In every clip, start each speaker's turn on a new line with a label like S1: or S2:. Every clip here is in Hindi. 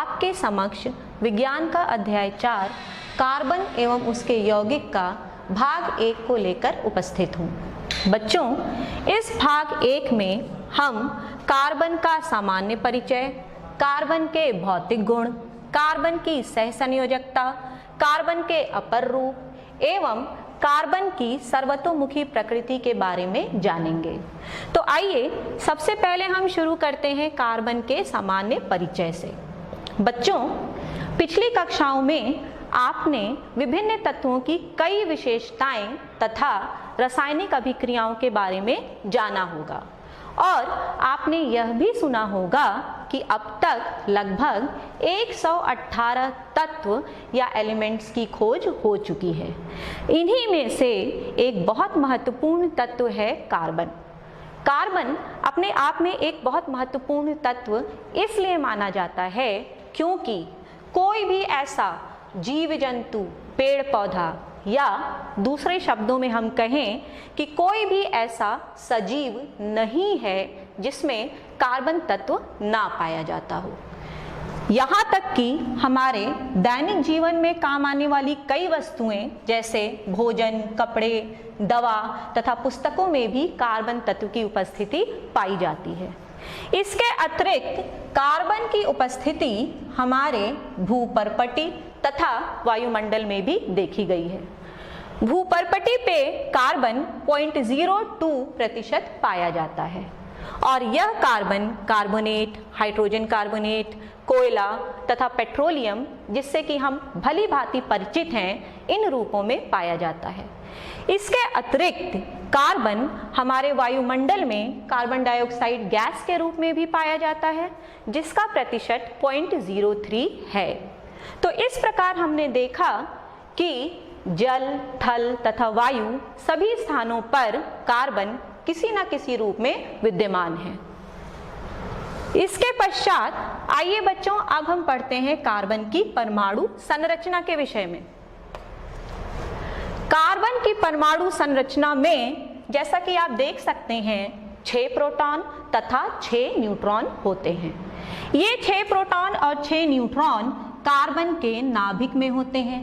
S1: आपके समक्ष विज्ञान का अध्याय 4 कार्बन एवं उसके यौगिक का भाग 1 को लेकर उपस्थित हूँ। बच्चों, इस भाग 1 में हम कार्बन का सामान्य परिचय, कार्बन के भौतिक गुण, कार्बन की सहसंयोजकता, कार्बन के अपर रूप एवं कार्बन की सर्वतोमुखी प्रकृति के बारे में जानेंगे। तो आइए सबसे पहले हम शुरू करते हैं कार्बन के सामान्य परिचय से। बच्चों, पिछली कक्षाओं में आपने विभिन्न तत्वों की कई विशेषताएं तथा रासायनिक अभिक्रियाओं के बारे में जाना होगा और आपने यह भी सुना होगा कि अब तक लगभग 118 तत्व या एलिमेंट्स की खोज हो चुकी है। इन्हीं में से एक बहुत महत्वपूर्ण तत्व है कार्बन। कार्बन अपने आप में एक बहुत महत्वपूर्ण तत्व इसलिए माना जाता है क्योंकि कोई भी ऐसा जीव जंतु, पेड़ पौधा या दूसरे शब्दों में हम कहें कि कोई भी ऐसा सजीव नहीं है जिसमें कार्बन तत्व ना पाया जाता हो। यहाँ तक कि हमारे दैनिक जीवन में काम आने वाली कई वस्तुएं जैसे भोजन, कपड़े, दवा तथा पुस्तकों में भी कार्बन तत्व की उपस्थिति पाई जाती है। इसके अतिरिक्त कार्बन की उपस्थिति हमारे भूपर्पटी तथा वायुमंडल में भी देखी गई है। भूपर्पटी पे कार्बन 0.02% पाया जाता है और यह कार्बन कार्बोनेट, हाइड्रोजन कार्बोनेट, कोयला तथा पेट्रोलियम, जिससे कि हम भली भांति परिचित हैं, इन रूपों में पाया जाता है। इसके अतिरिक्त कार्बन हमारे वायुमंडल में कार्बन डाइऑक्साइड गैस के रूप में भी पाया जाता है, जिसका प्रतिशत 0.03 है। तो इस प्रकार हमने देखा कि जल, थल तथा वायु सभी स्थानों पर कार्बन किसी न किसी रूप में विद्यमान है। इसके पश्चात आइए बच्चों, अब हम पढ़ते हैं कार्बन की परमाणु संरचना के विषय में। कार्बन की परमाणु संरचना में जैसा कि आप देख सकते हैं 6 प्रोटॉन तथा 6 न्यूट्रॉन होते हैं। ये 6 प्रोटॉन और 6 न्यूट्रॉन कार्बन के नाभिक में होते हैं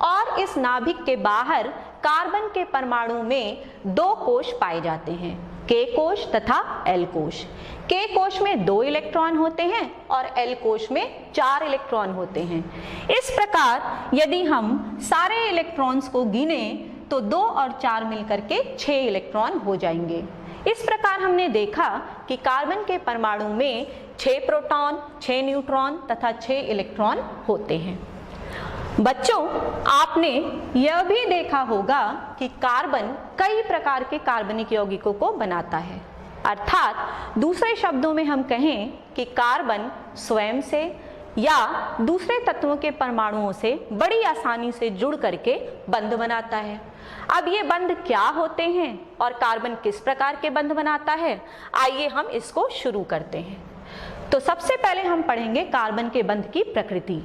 S1: और इस नाभिक के बाहर कार्बन के परमाणु में 2 कोश पाए जाते हैं, K कोश तथा L कोश। K कोश में 2 इलेक्ट्रॉन होते हैं और L कोश में 4 इलेक्ट्रॉन होते हैं। इस प्रकार यदि हम सारे इलेक्ट्रॉन्स को गिने तो 2 और 4 मिलकर के 6 इलेक्ट्रॉन हो जाएंगे। इस प्रकार हमने देखा कि कार्बन के परमाणु में 6 प्रोटॉन, 6 न्यूट्रॉन तथा 6 इलेक्ट्रॉन होते हैं। बच्चों, आपने यह भी देखा होगा कि कार्बन कई प्रकार के कार्बनिक यौगिकों को बनाता है, अर्थात दूसरे शब्दों में हम कहें कि कार्बन स्वयं से या दूसरे तत्वों के परमाणुओं से बड़ी आसानी से जुड़ करके बंध बनाता है। अब ये बंध क्या होते हैं और कार्बन किस प्रकार के बंध बनाता है, आइए हम इसको शुरू करते हैं। तो सबसे पहले हम पढ़ेंगे कार्बन के बंध की प्रकृति,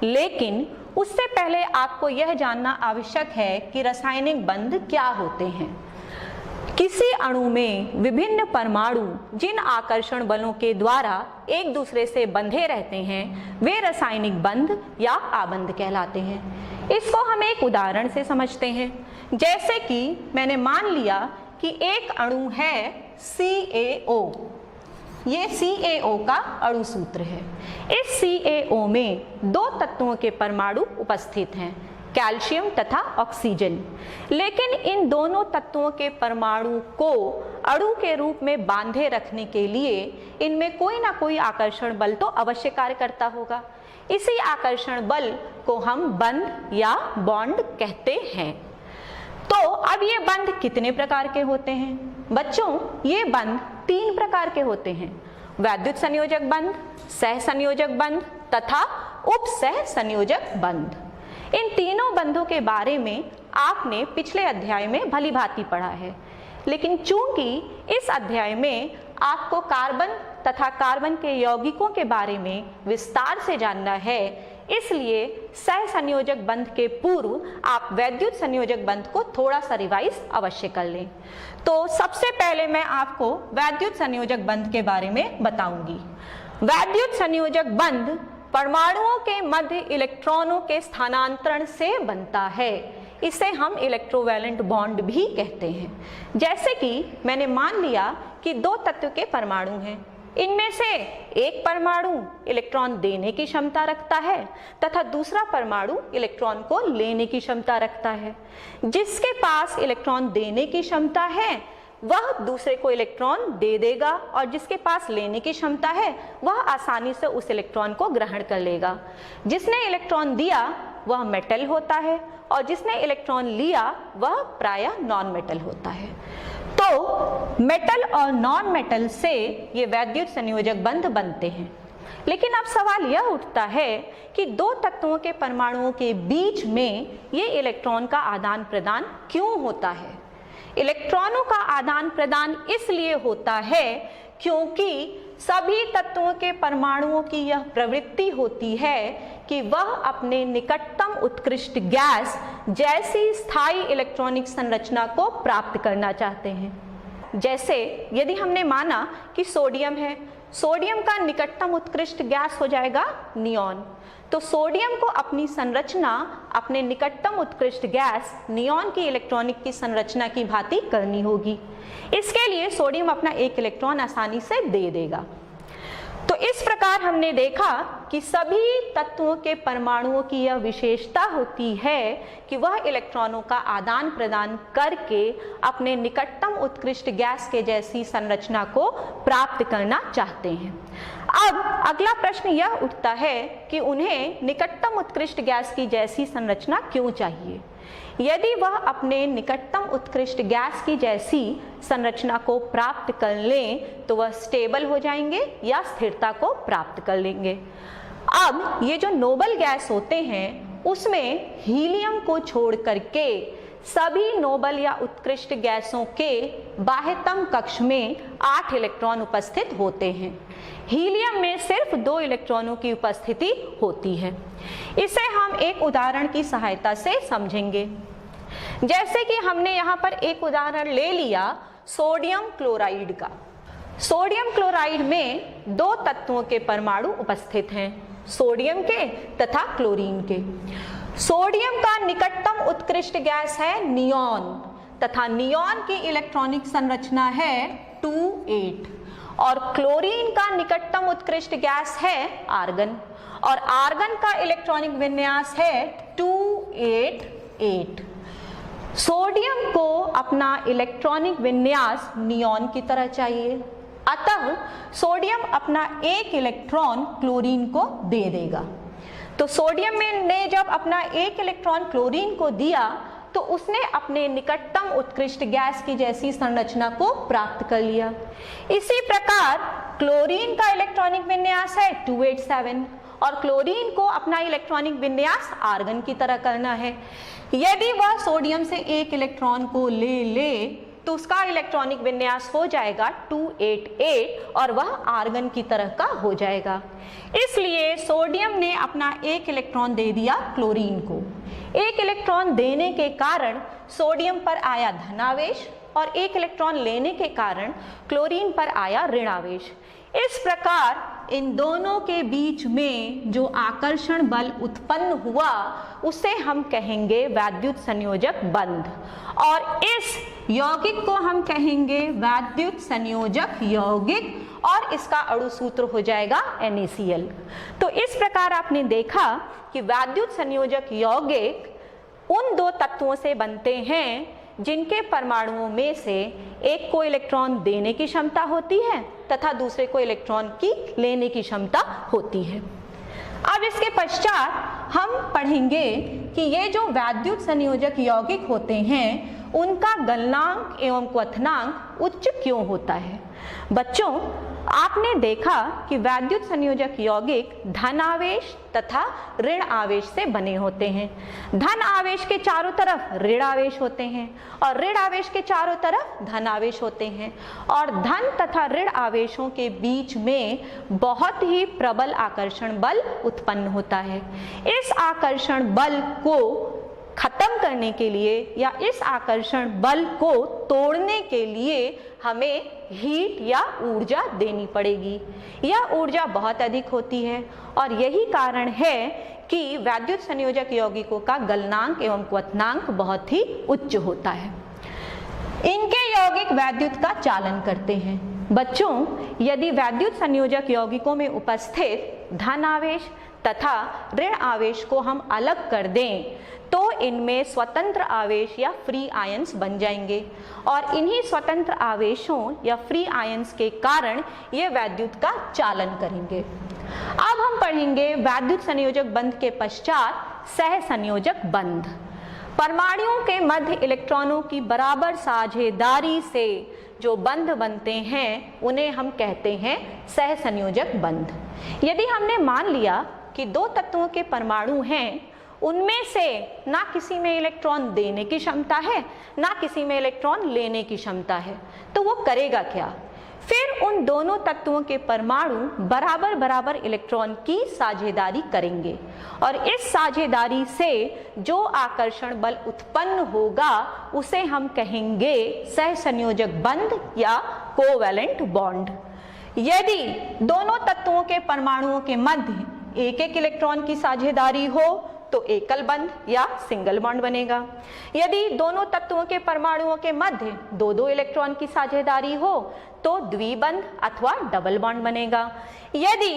S1: लेकिन उससे पहले आपको यह जानना आवश्यक है कि रासायनिक बंध क्या होते हैं। किसी अणु में विभिन्न परमाणु जिन आकर्षण बलों के द्वारा एक दूसरे से बंधे रहते हैं वे रासायनिक बंध या आबंध कहलाते हैं। इसको हम एक उदाहरण से समझते हैं। जैसे कि मैंने मान लिया कि एक अणु है CaO, ये CaO का अणु सूत्र है। इस CaO में 2 तत्वों के परमाणु उपस्थित हैं, कैल्शियम तथा ऑक्सीजन। लेकिन इन दोनों तत्वों के परमाणु को अणु के रूप में बांधे रखने के लिए इनमें कोई ना कोई आकर्षण बल तो अवश्य कार्य करता होगा। इसी आकर्षण बल को हम बंध या बॉन्ड कहते हैं। तो अब ये बंध कितने प्रकार के होते हैं? बच्चों, ये बंध 3 प्रकार के होते हैं, वैद्युत संयोजक बंध, सहसंयोजक बंध तथा उपसह संयोजक बंध। इन तीनों बंधों के बारे में आपने पिछले अध्याय में भली भांति पढ़ा है, लेकिन चूंकि इस अध्याय में आपको कार्बन तथा कार्बन के यौगिकों के बारे में विस्तार से जानना है, इसलिए सहसंयोजक बंध के पूर्व आप वैद्युत संयोजक बंध को थोड़ा सा रिवाइज अवश्य कर लें। तो सबसे पहले मैं आपको वैद्युत संयोजक बंध के बारे में बताऊंगी। वैद्युत संयोजक बंध परमाणुओं के मध्य इलेक्ट्रॉनों के स्थानांतरण से बनता है। इसे हम इलेक्ट्रोवैलेंट बॉन्ड भी कहते हैं। जैसे कि मैंने मान लिया कि दो तत्व के परमाणु हैं, इनमें से एक परमाणु इलेक्ट्रॉन देने की क्षमता रखता है तथा दूसरा परमाणु इलेक्ट्रॉन को लेने की क्षमता रखता है। जिसके पास इलेक्ट्रॉन देने की क्षमता है वह दूसरे को इलेक्ट्रॉन दे देगा और जिसके पास लेने की क्षमता है वह आसानी से उस इलेक्ट्रॉन को ग्रहण कर लेगा। जिसने इलेक्ट्रॉन दिया वह मेटल होता है और जिसने इलेक्ट्रॉन लिया वह प्रायः नॉन मेटल होता है। तो मेटल और नॉन मेटल से ये वैद्युत संयोजक बंध बनते हैं। लेकिन अब सवाल यह उठता है कि दो तत्वों के परमाणुओं के बीच में ये इलेक्ट्रॉन का आदान प्रदान क्यों होता है? इलेक्ट्रॉनों का आदान प्रदान इसलिए होता है क्योंकि सभी तत्वों के परमाणुओं की यह प्रवृत्ति होती है कि वह अपने निकटतम उत्कृष्ट गैस जैसी स्थायी इलेक्ट्रॉनिक संरचना को प्राप्त करना चाहते हैं। जैसे यदि हमने माना कि सोडियम है, सोडियम का निकटतम उत्कृष्ट गैस हो जाएगा नियॉन। तो सोडियम को अपनी संरचना अपने निकटतम उत्कृष्ट गैस नियॉन की इलेक्ट्रॉनिक की संरचना की भांति करनी होगी। इसके लिए सोडियम अपना एक इलेक्ट्रॉन आसानी से दे देगा। तो इस प्रकार हमने देखा कि सभी तत्वों के परमाणुओं की यह विशेषता होती है कि वह इलेक्ट्रॉनों का आदान प्रदान करके अपने निकटतम उत्कृष्ट गैस के जैसी संरचना को प्राप्त करना चाहते हैं। अब अगला प्रश्न यह उठता है कि उन्हें निकटतम उत्कृष्ट गैस की जैसी संरचना क्यों चाहिए? यदि वह अपने निकटतम उत्कृष्ट गैस की जैसी संरचना को प्राप्त कर लें तो वह स्टेबल हो जाएंगे या स्थिरता को प्राप्त कर लेंगे। अब ये जो नोबल गैस होते हैं उसमें हीलियम को छोड़ करके सभी नोबल या उत्कृष्ट गैसों के बाह्यतम कक्ष में 8 इलेक्ट्रॉन उपस्थित होते हैं। हीलियम में सिर्फ 2 इलेक्ट्रॉनों की उपस्थिति होती है। इसे हम एक उदाहरण की सहायता से समझेंगे। जैसे कि हमने यहाँ पर एक उदाहरण ले लिया सोडियम क्लोराइड का। सोडियम क्लोराइड में 2 तत्वों के परमाणु उपस्थित हैं, सोडियम के तथा क्लोरीन के। सोडियम का निकटतम उत्कृष्ट गैस है नियॉन तथा नियॉन की इलेक्ट्रॉनिक संरचना है 2,8 और क्लोरीन का निकटतम उत्कृष्ट गैस है आर्गन और आर्गन का इलेक्ट्रॉनिक विन्यास है 2,8,8। सोडियम को अपना इलेक्ट्रॉनिक विन्यास नियॉन की तरह चाहिए, अतः सोडियम अपना एक इलेक्ट्रॉन क्लोरीन को दे देगा। तो सोडियम ने जब अपना एक इलेक्ट्रॉन क्लोरीन को दिया तो उसने अपने निकटतम उत्कृष्ट गैस की जैसी संरचना को प्राप्त कर लिया। इसी प्रकार क्लोरीन का इलेक्ट्रॉनिक विन्यास है 287 और क्लोरीन को अपना इलेक्ट्रॉनिक विन्यास आर्गन की तरह करना है। यदि वह सोडियम से एक इलेक्ट्रॉन को ले तो उसका इलेक्ट्रॉनिक विन्यास हो जाएगा 288 और वह आर्गन की तरह का हो जाएगा। इसलिए सोडियम ने अपना एक इलेक्ट्रॉन दे दिया क्लोरीन को। एक इलेक्ट्रॉन देने के कारण सोडियम पर आया धनावेश और एक इलेक्ट्रॉन लेने के कारण क्लोरीन पर आया ऋणावेश। इस प्रकार इन दोनों के बीच में जो आकर्षण बल उत्पन्न हुआ उसे हम कहेंगे वैद्युत संयोजक बंध और इस यौगिक को हम कहेंगे वैद्युत संयोजक यौगिक और इसका अणु सूत्र हो जाएगा NaCl। तो इस प्रकार आपने देखा कि वैद्युत संयोजक यौगिक उन 2 तत्वों से बनते हैं जिनके परमाणुओं में से एक को इलेक्ट्रॉन देने की क्षमता होती है तथा दूसरे को इलेक्ट्रॉन की लेने की क्षमता होती है। अब इसके पश्चात हम पढ़ेंगे कि ये जो वैद्युत संयोजक यौगिक होते हैं उनका गलनांक एवं क्वथनांक उच्च क्यों होता है। बच्चों, आपने देखा कि वैद्युत संयोजक यौगिक धन आवेश तथा ऋण आवेश से बने होते हैं। धन आवेश के चारों तरफ ऋण आवेश होते हैं और ऋण आवेश के चारों तरफ धन आवेश होते हैं और धन तथा ऋण आवेशों के बीच में बहुत ही प्रबल आकर्षण बल उत्पन्न होता है। इस आकर्षण बल को खत्म करने के लिए या इस आकर्षण बल को तोड़ने के लिए हमें हीट या ऊर्जा देनी पड़ेगी। यह ऊर्जा बहुत अधिक होती है और यही कारण है कि वैद्युत संयोजक यौगिकों का गलनांक एवं क्वथनांक बहुत ही उच्च होता है। इनके यौगिक वैद्युत का चालन करते हैं। बच्चों, यदि वैद्युत संयोजक यौगिकों में उपस्थित धन आवेश तथा ऋण आवेश को हम अलग कर दें तो इनमें स्वतंत्र आवेश या फ्री आयंस बन जाएंगे और इन्हीं स्वतंत्र आवेशों या फ्री आयंस के कारण ये वैद्युत का चालन करेंगे। अब हम पढ़ेंगे वैद्युत संयोजक बंध के पश्चात सह संयोजक बंध। परमाणुओं के मध्य इलेक्ट्रॉनों की बराबर साझेदारी से जो बंध बनते हैं उन्हें हम कहते हैं सह संयोजक बंध। यदि हमने मान लिया कि दो तत्वों के परमाणु हैं, उनमें से ना किसी में इलेक्ट्रॉन देने की क्षमता है ना किसी में इलेक्ट्रॉन लेने की क्षमता है, तो वो करेगा क्या? फिर उन दोनों तत्वों के परमाणु बराबर बराबर इलेक्ट्रॉन की साझेदारी करेंगे और इस साझेदारी से जो आकर्षण बल उत्पन्न होगा उसे हम कहेंगे सहसंयोजक बंध या कोवैलेंट बॉन्ड। यदि दोनों तत्वों के परमाणुओं के मध्य एक एक इलेक्ट्रॉन की साझेदारी हो तो एकल बंध या सिंगल बॉन्ड बनेगा। यदि दोनों तत्वों के परमाणुओं के मध्य दो दो इलेक्ट्रॉन की साझेदारी हो तो द्विबंध अथवा डबल बॉन्ड बनेगा। यदि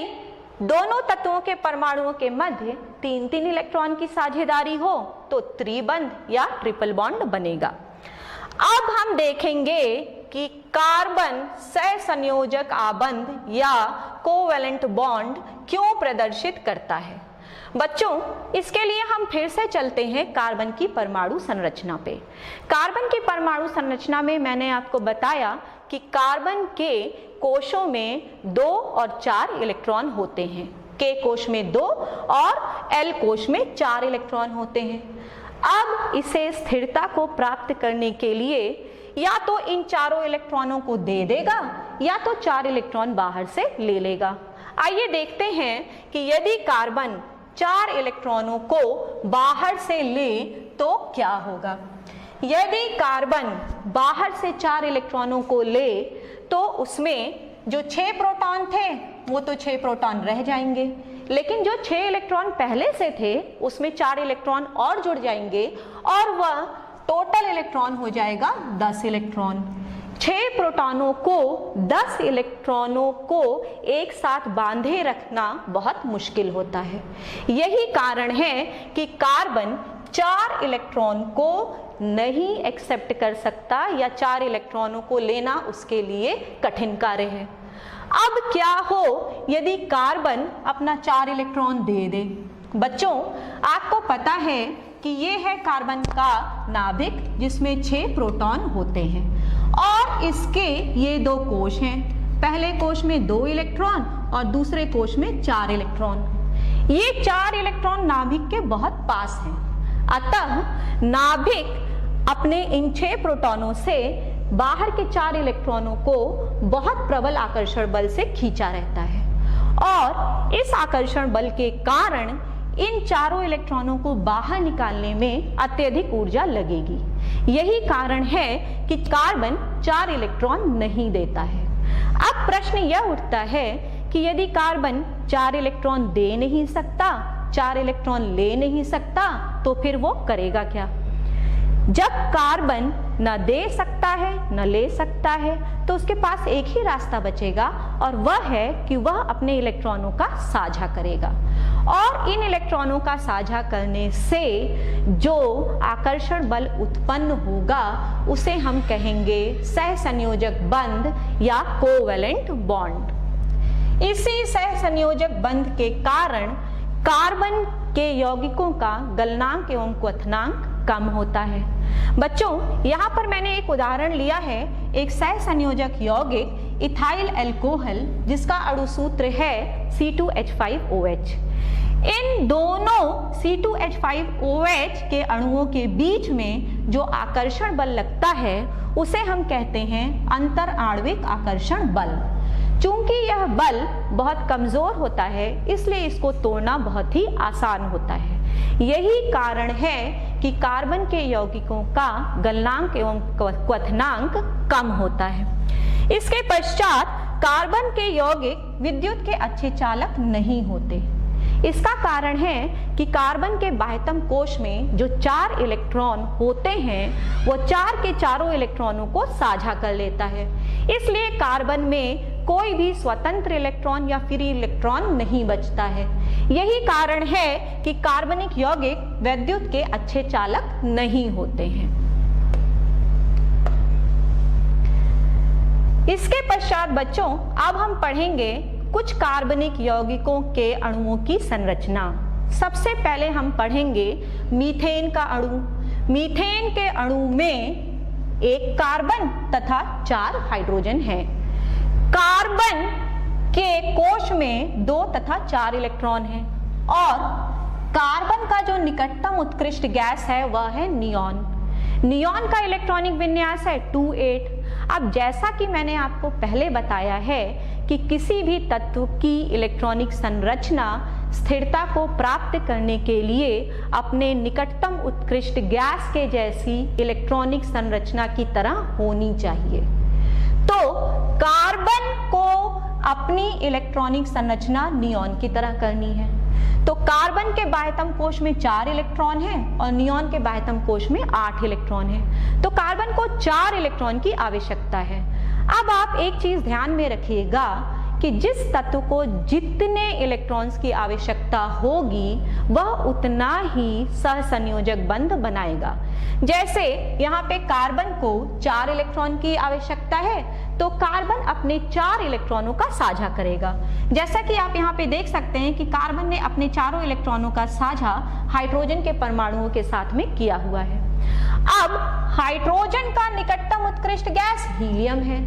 S1: दोनों तत्वों के परमाणुओं के मध्य तीन तीन इलेक्ट्रॉन की साझेदारी हो तो त्रिबंध या ट्रिपल बॉन्ड बनेगा। अब हम देखेंगे कि कार्बन सहसंयोजक आबंध या कोवैलेंट बॉन्ड क्यों प्रदर्शित करता है। बच्चों, इसके लिए हम फिर से चलते हैं कार्बन की परमाणु संरचना पे। कार्बन की परमाणु संरचना में मैंने आपको बताया कि कार्बन के कोशों में 2 और 4 इलेक्ट्रॉन होते हैं। के कोश में 2 और एल कोश में 4 इलेक्ट्रॉन होते हैं। अब इसे स्थिरता को प्राप्त करने के लिए या तो इन चारों इलेक्ट्रॉनों को दे देगा या तो 4 इलेक्ट्रॉन बाहर से ले लेगा। आइए देखते हैं कि यदि कार्बन 4 इलेक्ट्रॉनों को बाहर से ले तो क्या होगा। यदि कार्बन बाहर से 4 इलेक्ट्रॉनों को ले तो उसमें जो 6 प्रोटॉन थे वो तो 6 प्रोटॉन रह जाएंगे, लेकिन जो 6 इलेक्ट्रॉन पहले से थे उसमें 4 इलेक्ट्रॉन और जुड़ जाएंगे और वह टोटल इलेक्ट्रॉन हो जाएगा 10 इलेक्ट्रॉन। 6 प्रोटॉनों को 10 इलेक्ट्रॉनों को एक साथ बांधे रखना बहुत मुश्किल होता है। यही कारण है कि कार्बन 4 इलेक्ट्रॉन को नहीं एक्सेप्ट कर सकता या 4 इलेक्ट्रॉनों को लेना उसके लिए कठिन कार्य है। अब क्या हो यदि कार्बन अपना 4 इलेक्ट्रॉन दे दे। बच्चों, आपको पता है कि ये है कार्बन का नाभिक जिसमें 6 प्रोटॉन होते हैं और इसके ये 2 कोश हैं। पहले कोश में 2 इलेक्ट्रॉन और दूसरे कोश में 4 इलेक्ट्रॉन। ये 4 इलेक्ट्रॉन नाभिक के बहुत पास हैं, अतः नाभिक अपने इन 6 प्रोटॉनों से बाहर के 4 इलेक्ट्रॉनों को बहुत प्रबल आकर्षण बल से खींचा रहता है और इस आकर्षण बल के कारण इन चारों इलेक्ट्रॉनों को बाहर निकालने में अत्यधिक ऊर्जा लगेगी। यही कारण है कि कार्बन 4 इलेक्ट्रॉन नहीं देता है। अब प्रश्न यह उठता है कि यदि कार्बन 4 इलेक्ट्रॉन दे नहीं सकता, 4 इलेक्ट्रॉन ले नहीं सकता, तो फिर वो करेगा क्या। जब कार्बन न दे सकता है न ले सकता है तो उसके पास एक ही रास्ता बचेगा और वह है कि वह अपने इलेक्ट्रॉनों का साझा करेगा और इन इलेक्ट्रॉनों का साझा करने से जो आकर्षण बल उत्पन्न होगा उसे हम कहेंगे सहसंयोजक बंध या कोवैलेंट बॉन्ड। इसी सहसंयोजक बंध के कारण कार्बन के यौगिकों का गलनांक एवं क्वथनांक कम होता है। बच्चों, यहाँ पर मैंने एक उदाहरण लिया है एक सहसंयोजक यौगिक इथाइल अल्कोहल जिसका अणु सूत्र है C2H5OH। इन दोनों C2H5OH के अणुओं के बीच में जो आकर्षण बल लगता है उसे हम कहते हैं अंतर आणविक आकर्षण बल। चूंकि यह बल बहुत कमजोर होता है इसलिए इसको तोड़ना बहुत ही आसान होता है। यही कारण है कि कार्बन के यौगिकों का गलनांक एवं क्वथनांक कम होता है। इसके पश्चात कार्बन के यौगिक विद्युत के अच्छे चालक नहीं होते। इसका कारण है कि कार्बन के बाह्यतम कोश में जो 4 इलेक्ट्रॉन होते हैं वो 4 के चारों इलेक्ट्रॉनों को साझा कर लेता है। इसलिए कार्बन में कोई भी स्वतंत्र इलेक्ट्रॉन या फ्री इलेक्ट्रॉन नहीं बचता है। यही कारण है कि कार्बनिक यौगिक विद्युत के अच्छे चालक नहीं होते हैं। इसके पश्चात बच्चों अब हम पढ़ेंगे कुछ कार्बनिक यौगिकों के अणुओं की संरचना। सबसे पहले हम पढ़ेंगे मीथेन का अणु। मीथेन के अणु में एक कार्बन तथा 4 हाइड्रोजन हैं। कार्बन के कोश में 2 तथा 4 इलेक्ट्रॉन हैं और कार्बन का जो निकटतम उत्कृष्ट गैस है वह है नियॉन। नियॉन का इलेक्ट्रॉनिक विन्यास है 2,8। अब जैसा कि मैंने आपको पहले बताया है कि किसी भी तत्व की इलेक्ट्रॉनिक संरचना स्थिरता को प्राप्त करने के लिए अपने निकटतम उत्कृष्ट गैस के जैसी इलेक्ट्रॉनिक संरचना की तरह होनी चाहिए। तो कार्बन को अपनी इलेक्ट्रॉनिक संरचना नियॉन की तरह करनी है। तो कार्बन के बाह्यतम कोश में 4 इलेक्ट्रॉन हैं और नियॉन के बाह्यतम कोश में 8 इलेक्ट्रॉन हैं। तो कार्बन को 4 इलेक्ट्रॉन की आवश्यकता है। अब आप एक चीज ध्यान में रखिएगा कि जिस तत्व को जितने इलेक्ट्रॉन्स की आवश्यकता होगी वह उतना ही सहसंयोजक बंध बनाएगा। जैसे यहाँ पे कार्बन को 4 इलेक्ट्रॉन की आवश्यकता है तो कार्बन अपने 4 इलेक्ट्रॉनों का साझा करेगा। जैसा कि आप यहाँ पे देख सकते हैं कि कार्बन ने अपने चारों इलेक्ट्रॉनों का साझा हाइड्रोजन के परमाणुओं के साथ में किया हुआ है। अब हाइड्रोजन का निकटतम उत्कृष्ट गैस हीलियम है।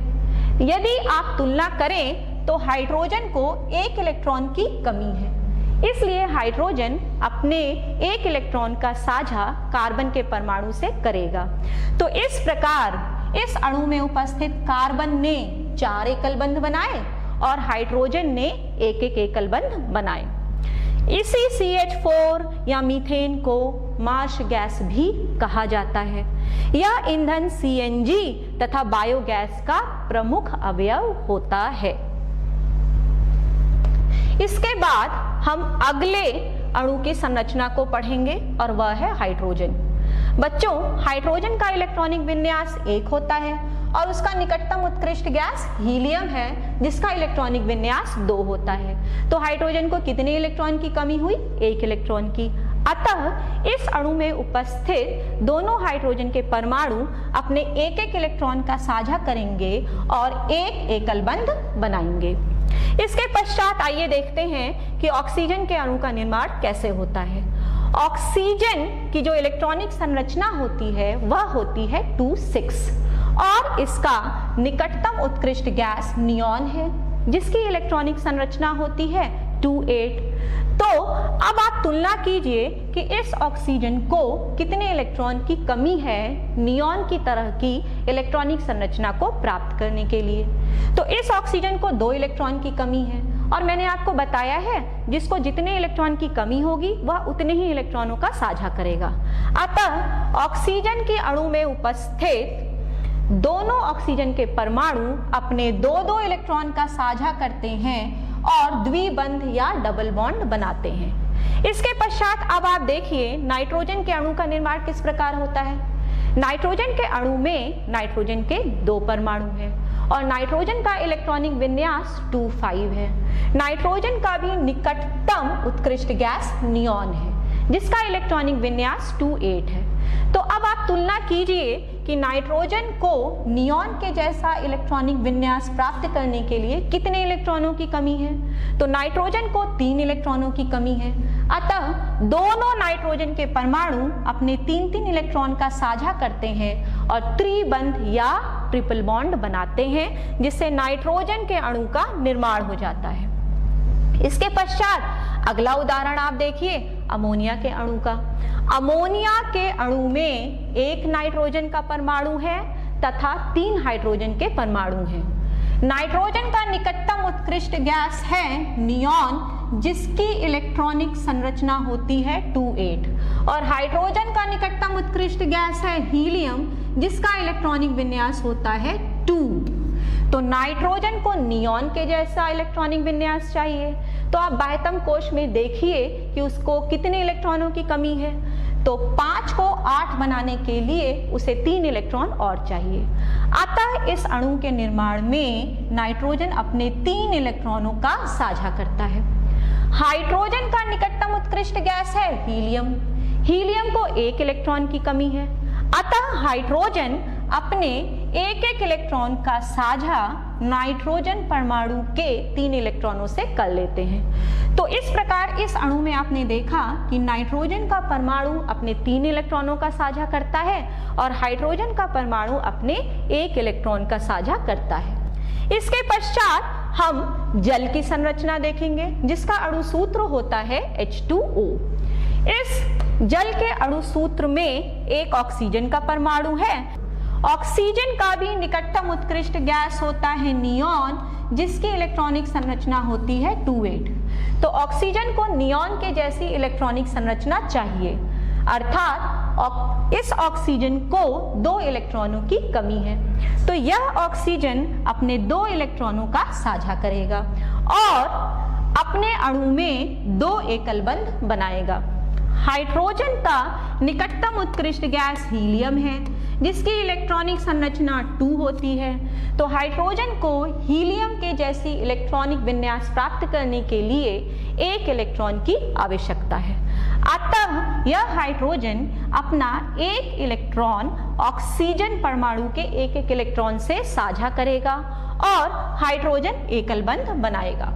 S1: यदि आप तुलना करें तो हाइड्रोजन को 1 इलेक्ट्रॉन की कमी है, इसलिए हाइड्रोजन अपने 1 इलेक्ट्रॉन का साझा कार्बन के परमाणु से करेगा। तो इस प्रकार इस अणु में उपस्थित कार्बन ने 4 एकल बंध बनाए और हाइड्रोजन ने 1-1 एकल बंध बनाए। इसी CH4 या मीथेन को मार्श गैस भी कहा जाता है। यह ईंधन CNG तथा बायोगैस का प्रमुख अवयव होता है। इसके बाद हम अगले अणु की संरचना को पढ़ेंगे और वह है हाइड्रोजन। बच्चों, हाइड्रोजन का इलेक्ट्रॉनिक विन्यास 1 होता है और उसका निकटतम उत्कृष्ट गैस हीलियम है जिसका इलेक्ट्रॉनिक विन्यास 2 होता है। तो हाइड्रोजन को कितने इलेक्ट्रॉन की कमी हुई? 1 इलेक्ट्रॉन की। अतः इस अणु में उपस्थित दोनों हाइड्रोजन के परमाणु अपने 1-1 इलेक्ट्रॉन का साझा करेंगे और 1 एकल बंध बनाएंगे। इसके पश्चात आइए देखते हैं कि ऑक्सीजन के अणु का निर्माण कैसे होता है। ऑक्सीजन की जो इलेक्ट्रॉनिक संरचना होती है वह होती है 2,6 और इसका निकटतम उत्कृष्ट गैस नियॉन है जिसकी इलेक्ट्रॉनिक संरचना होती है 2,8। तो अब आप तुलना कीजिए कि इस ऑक्सीजन को कितने इलेक्ट्रॉन की कमी है नियॉन की तरह की इलेक्ट्रॉनिक संरचना को प्राप्त करने के लिए। तो इस ऑक्सीजन को 2 इलेक्ट्रॉन की कमी है और मैंने आपको बताया है जिसको जितने इलेक्ट्रॉन की कमी होगी वह उतने ही इलेक्ट्रॉनों का साझा करेगा। अतः ऑक्सीजन के अणु में उपस्थित दोनों ऑक्सीजन के परमाणु अपने 2-2 इलेक्ट्रॉन का साझा करते हैं और द्विबंध या डबल बॉन्ड बनाते हैं। इसके पश्चात अब आप देखिए नाइट्रोजन के अणु का निर्माण किस प्रकार होता है। नाइट्रोजन के अणु में नाइट्रोजन के 2 परमाणु हैं और नाइट्रोजन का इलेक्ट्रॉनिक विन्यास 2,5 है। नाइट्रोजन का भी निकटतम उत्कृष्ट गैस नियॉन है जिसका इलेक्ट्रॉनिक विन्यास 2,8 है। तो अब आप तुलना कीजिए कि नाइट्रोजन को नियॉन के जैसा इलेक्ट्रॉनिक विन्यास प्राप्त करने के लिए कितने इलेक्ट्रॉनों की कमी है। तो नाइट्रोजन को 3 इलेक्ट्रॉनों की कमी है। अतः दोनों नाइट्रोजन के परमाणु अपने 3-3 इलेक्ट्रॉन का साझा करते हैं और त्रिबंध या ट्रिपल बॉन्ड बनाते हैं जिससे नाइट्रोजन के अणु का निर्माण हो जाता है। इसके पश्चात अगला उदाहरण आप देखिए अमोनिया के अणु का। अमोनिया के अणु में 1 नाइट्रोजन का परमाणु है तथा 3 हाइड्रोजन के परमाणु हैं। नाइट्रोजन का निकटतम निकटतम उत्कृष्ट गैस है नियॉन, जिसकी इलेक्ट्रॉनिक संरचना होती है 2,8, और हाइड्रोजन का निकटतम उत्कृष्ट गैस है हीलियम, जिसका इलेक्ट्रॉनिक विन्यास होता है 2। तो नाइट्रोजन को नियॉन के जैसा इलेक्ट्रॉनिक विन्यास चाहिए, तो आप बाह्यतम कोश में देखिए कि उसको कितने इलेक्ट्रॉनों की कमी है। तो 5 को 8 बनाने के लिए उसे 3 इलेक्ट्रॉन और चाहिए। अतः इस अणु के निर्माण में नाइट्रोजन अपने 3 इलेक्ट्रॉनों का साझा करता है। हाइड्रोजन का निकटतम उत्कृष्ट गैस है हीलियम। हीलियम को 1 इलेक्ट्रॉन की कमी है, अतः हाइड्रोजन अपने 1-1 इलेक्ट्रॉन का साझा नाइट्रोजन परमाणु के 3 इलेक्ट्रॉनों से कर लेते हैं। तो इस प्रकार इस अणु में आपने देखा कि नाइट्रोजन का परमाणु अपने 3 इलेक्ट्रॉनों का साझा करता है और हाइड्रोजन का परमाणु अपने 1 इलेक्ट्रॉन का साझा करता है। इसके पश्चात हम जल की संरचना देखेंगे, जिसका अणु सूत्र होता है H2O। इस जल के अणु सूत्र में एक ऑक्सीजन का परमाणु है। ऑक्सीजन का भी निकटतम उत्कृष्ट गैस होता है नियॉन, जिसकी इलेक्ट्रॉनिक संरचना होती है 2,8। तो ऑक्सीजन को नियॉन के जैसी इलेक्ट्रॉनिक संरचना चाहिए, अर्थात इस ऑक्सीजन को 2 इलेक्ट्रॉनों की कमी है। तो यह ऑक्सीजन अपने 2 इलेक्ट्रॉनों का साझा करेगा और अपने अणु में 2 एकल बंध बनाएगा। हाइड्रोजन का निकटतम उत्कृष्ट गैस हीलियम है, जिसकी इलेक्ट्रॉनिक संरचना 2 होती है। तो हाइड्रोजन को हीलियम के जैसी इलेक्ट्रॉनिक विन्यास प्राप्त करने के लिए 1 इलेक्ट्रॉन की आवश्यकता है। अतः यह हाइड्रोजन अपना 1 इलेक्ट्रॉन ऑक्सीजन परमाणु के 1-1 इलेक्ट्रॉन से साझा करेगा और हाइड्रोजन एकल बंध बनाएगा।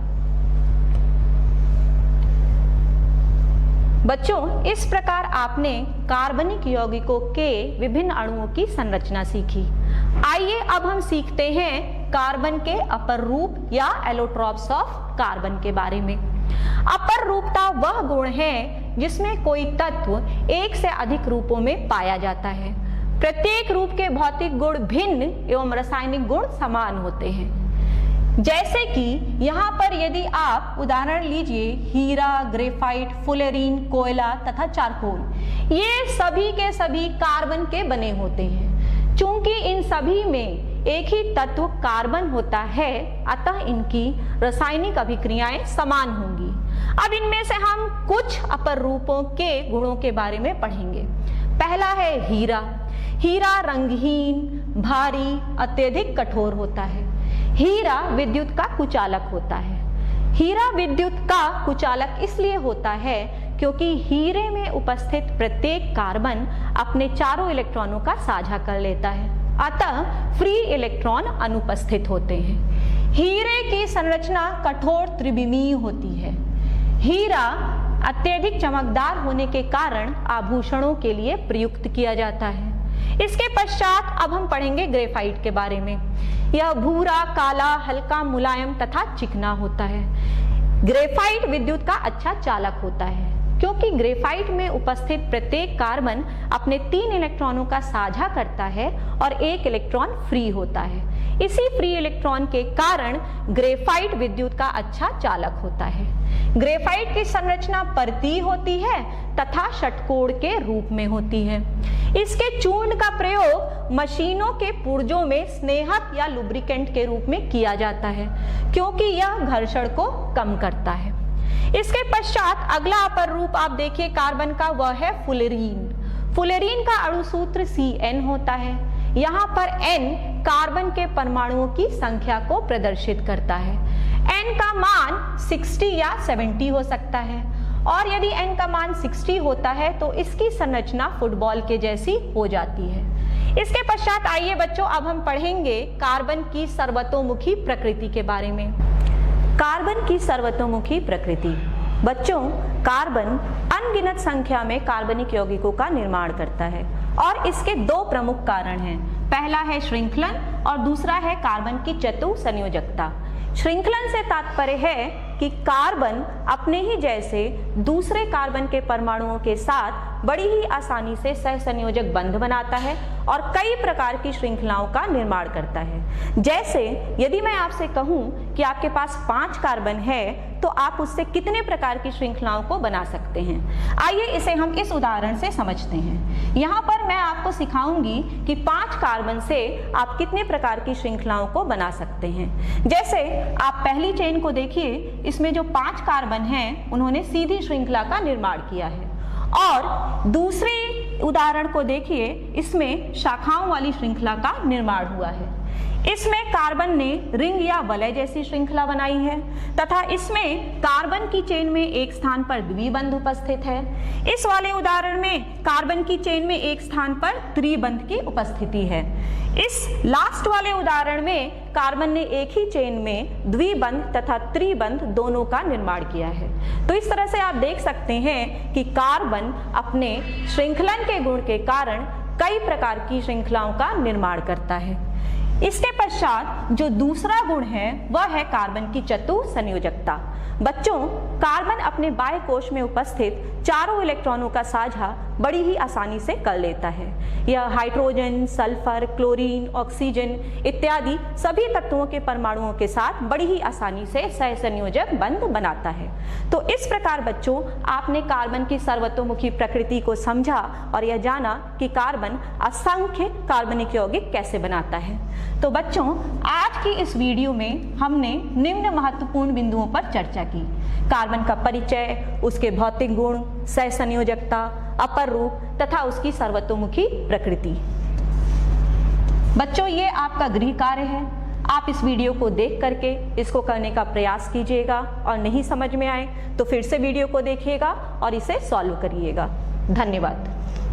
S1: बच्चों, इस प्रकार आपने कार्बनिक यौगिकों के विभिन्न अणुओं की संरचना सीखी। आइए अब हम सीखते हैं कार्बन के अपर रूप या एलोट्रॉप्स ऑफ कार्बन के बारे में। अपर रूपता वह गुण है जिसमें कोई तत्व एक से अधिक रूपों में पाया जाता है। प्रत्येक रूप के भौतिक गुण भिन्न एवं रासायनिक गुण समान होते हैं। जैसे कि यहाँ पर यदि आप उदाहरण लीजिए हीरा, ग्रेफाइट, फुलेरीन, कोयला तथा चारकोल, ये सभी के सभी कार्बन के बने होते हैं। चूंकि इन सभी में एक ही तत्व कार्बन होता है, अतः इनकी रासायनिक अभिक्रियाएं समान होंगी। अब इनमें से हम कुछ अपर रूपों के गुणों के बारे में पढ़ेंगे। पहला है हीरा। हीरा रंगहीन, भारी, अत्यधिक कठोर होता है। हीरा विद्युत का कुचालक होता है। हीरा विद्युत का कुचालक इसलिए होता है क्योंकि हीरे में उपस्थित प्रत्येक कार्बन अपने चारों इलेक्ट्रॉनों का साझा कर लेता है, अतः फ्री इलेक्ट्रॉन अनुपस्थित होते हैं। हीरे की संरचना कठोर त्रिविमीय होती है। हीरा अत्यधिक चमकदार होने के कारण आभूषणों के लिए प्रयुक्त किया जाता है। इसके पश्चात अब हम पढ़ेंगे ग्रेफाइट के बारे में। यह भूरा, काला, हल्का, मुलायम तथा चिकना होता है। ग्रेफाइट विद्युत का अच्छा चालक होता है क्योंकि ग्रेफाइट में उपस्थित प्रत्येक कार्बन अपने 3 इलेक्ट्रॉनों का साझा करता है और 1 इलेक्ट्रॉन फ्री होता है। इसी फ्री इलेक्ट्रॉन के कारण ग्रेफाइट विद्युत का अच्छा चालक होता है। ग्रेफाइट की संरचना परतीय होती है तथा षटकोण के रूप में होती है। इसके चूर्ण का प्रयोग मशीनों के पुर्जों में स्नेहक या लुब्रिकेंट के रूप में किया जाता है क्योंकि यह घर्षण को कम करता है। इसके पश्चात अगला अपर रूप आप देखिए कार्बन का, वह है फुलेरीन। फुलेरीन का अणु सूत्र Cn होता है। यहाँ पर N कार्बन के परमाणुओं की संख्या को प्रदर्शित करता है। N का मान 60 या 70 हो सकता है और यदि N का मान 60 होता है तो इसकी संरचना फुटबॉल के जैसी हो जाती है। इसके पश्चात आइए बच्चों, अब हम पढ़ेंगे कार्बन की सर्वतोमुखी प्रकृति के बारे में। कार्बन की सर्वतोमुखी प्रकृति। बच्चों, कार्बन अनगिनत संख्या में कार्बनिक यौगिकों का निर्माण करता है और इसके 2 प्रमुख कारण हैं। पहला है श्रृंखलन और दूसरा है कार्बन की चतुसंयोजकता। श्रृंखलन से तात्पर्य है कि कार्बन अपने ही जैसे दूसरे कार्बन के परमाणुओं के साथ बड़ी ही आसानी से सहसंयोजक बंध बनाता है और कई प्रकार की श्रृंखलाओं का निर्माण करता है। जैसे यदि मैं आपसे कहूं कि आपके पास 5 कार्बन है तो आप उससे कितने प्रकार की श्रृंखलाओं को बना सकते हैं। आइए इसे हम इस उदाहरण से समझते हैं। यहाँ पर मैं आपको सिखाऊंगी कि 5 कार्बन से आप कितने प्रकार की श्रृंखलाओं को बना सकते हैं। जैसे आप पहली चेन को देखिए, इसमें जो 5 कार्बन हैं उन्होंने सीधी श्रृंखला का निर्माण किया है, और दूसरी उदाहरण को देखिए, इसमें शाखाओं वाली श्रृंखला का निर्माण हुआ है। इसमें कार्बन ने रिंग या वलय जैसी श्रृंखला बनाई है तथा इसमें कार्बन की चेन में एक स्थान पर द्विबंध उपस्थित है। इस वाले उदाहरण में कार्बन की चेन में एक स्थान पर त्रिबंध की उपस्थिति है। इस लास्ट वाले उदाहरण में कार्बन ने एक ही चेन में द्विबंध तथा त्रिबंध दोनों का निर्माण किया है। तो इस तरह से आप देख सकते हैं कि कार्बन अपने श्रृंखलन के गुण के कारण कई प्रकार की श्रृंखलाओं का निर्माण करता है। इसके पश्चात जो दूसरा गुण है वह है कार्बन की चतु संयोजकता। बच्चों, कार्बन अपने बाह्य कोश में उपस्थित चारों इलेक्ट्रॉनों का साझा बड़ी ही आसानी से कर लेता है। यह हाइड्रोजन, सल्फर, क्लोरीन, ऑक्सीजन इत्यादि सभी तत्वों के परमाणुओं के साथ बड़ी ही आसानी से सहसंयोजक बंध बनाता है। तो इस प्रकार बच्चों, आपने कार्बन की सर्वतोमुखी प्रकृति को समझा और यह जाना कि कार्बन असंख्य कार्बनिक यौगिक कैसे बनाता है। तो बच्चों, आज की इस वीडियो में हमने निम्न महत्वपूर्ण बिंदुओं पर चर्चा की। कार्बन का परिचय, उसके भौतिक गुण, सहसंयोजकता, अपर रूप तथा उसकी सर्वतोमुखी प्रकृति। बच्चों, ये आपका गृह कार्य है। आप इस वीडियो को देख करके इसको करने का प्रयास कीजिएगा और नहीं समझ में आए तो फिर से वीडियो को देखिएगा और इसे सॉल्व करिएगा। धन्यवाद।